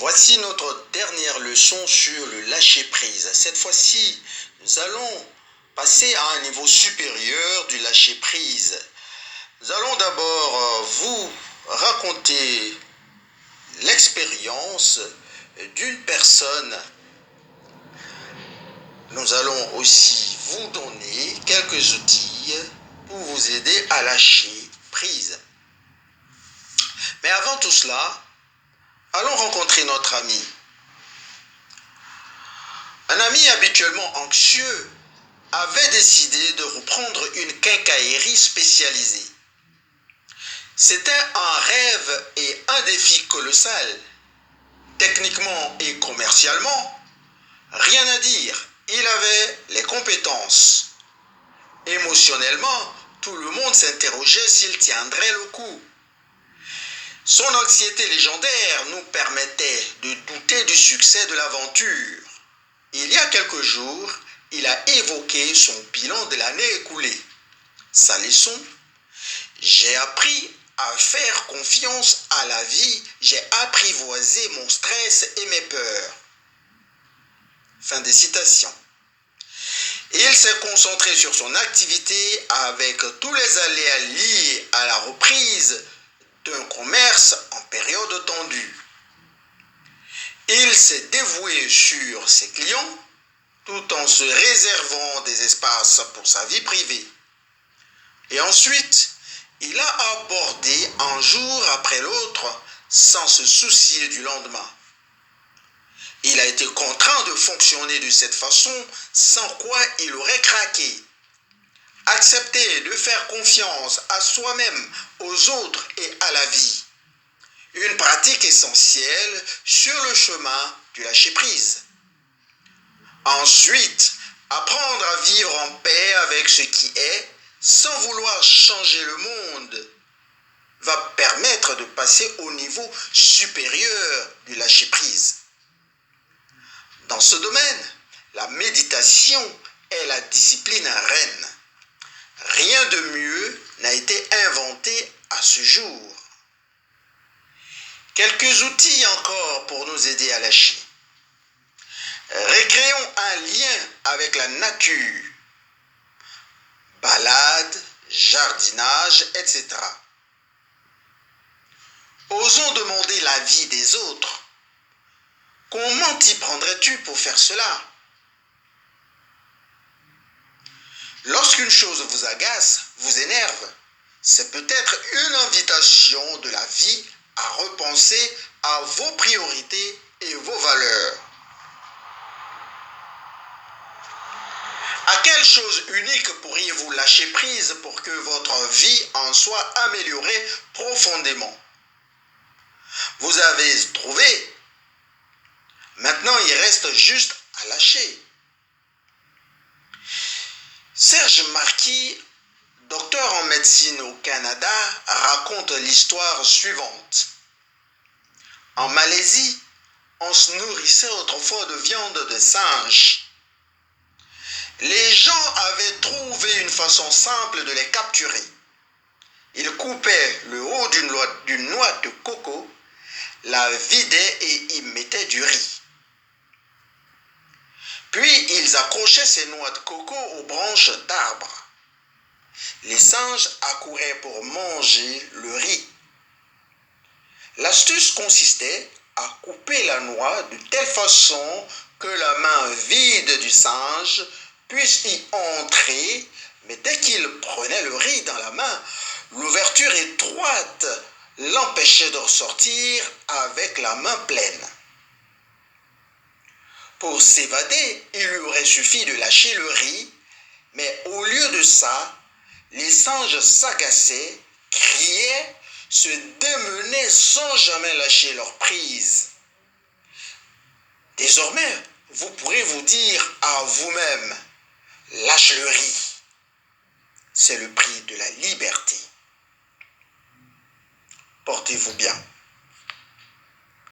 Voici notre dernière leçon sur le lâcher-prise. Cette fois-ci, nous allons passer à un niveau supérieur du lâcher-prise. Nous allons d'abord vous raconter l'expérience d'une personne. Nous allons aussi vous donner quelques outils pour vous aider à lâcher prise. Mais avant tout cela, allons rencontrer notre ami. Un ami habituellement anxieux avait décidé de reprendre une quincaillerie spécialisée. C'était un rêve et un défi colossal. Techniquement et commercialement, rien à dire, il avait les compétences. Émotionnellement, tout le monde s'interrogeait s'il tiendrait le coup. Son anxiété légendaire nous permettait de douter du succès de l'aventure. Il y a quelques jours, il a évoqué son bilan de l'année écoulée. Sa leçon: j'ai appris à faire confiance à la vie, j'ai apprivoisé mon stress et mes peurs. Fin de citation. Il s'est concentré sur son activité avec tous les aléas liés à la reprise d'un commerce en période tendue. Il s'est dévoué sur ses clients tout en se réservant des espaces pour sa vie privée. Et ensuite, il a abordé un jour après l'autre sans se soucier du lendemain. Il a été contraint de fonctionner de cette façon, sans quoi il aurait craqué. Accepter de faire confiance à soi-même, aux autres et à la vie. Une pratique essentielle sur le chemin du lâcher-prise. Ensuite, apprendre à vivre en paix avec ce qui est, sans vouloir changer le monde, va permettre de passer au niveau supérieur du lâcher-prise. Dans ce domaine, la méditation est la discipline reine. Rien de mieux n'a été inventé à ce jour. Quelques outils encore pour nous aider à lâcher. Recréons un lien avec la nature. Balade, jardinage, etc. Osons demander l'avis des autres. Comment t'y prendrais-tu pour faire cela? Lorsqu'une chose vous agace, vous énerve, c'est peut-être une invitation de la vie à repenser à vos priorités et vos valeurs. À quelle chose unique pourriez-vous lâcher prise pour que votre vie en soit améliorée profondément? Vous avez trouvé. Maintenant, il reste juste à lâcher. Serge Marquis, docteur en médecine au Canada, raconte l'histoire suivante. En Malaisie, on se nourrissait autrefois de viande de singe. Les gens avaient trouvé une façon simple de les capturer. Ils coupaient le haut d'une noix de coco, la vidaient et y mettaient du riz. Puis ils accrochaient ces noix de coco aux branches d'arbres. Les singes accouraient pour manger le riz. L'astuce consistait à couper la noix de telle façon que la main vide du singe puisse y entrer, mais dès qu'il prenait le riz dans la main, l'ouverture étroite l'empêchait de ressortir avec la main pleine. Pour s'évader, il lui aurait suffi de lâcher le riz, mais au lieu de ça, les singes s'agaçaient, criaient, se démenaient sans jamais lâcher leur prise. Désormais, vous pourrez vous dire à vous-même: lâche le riz. C'est le prix de la liberté. Portez-vous bien.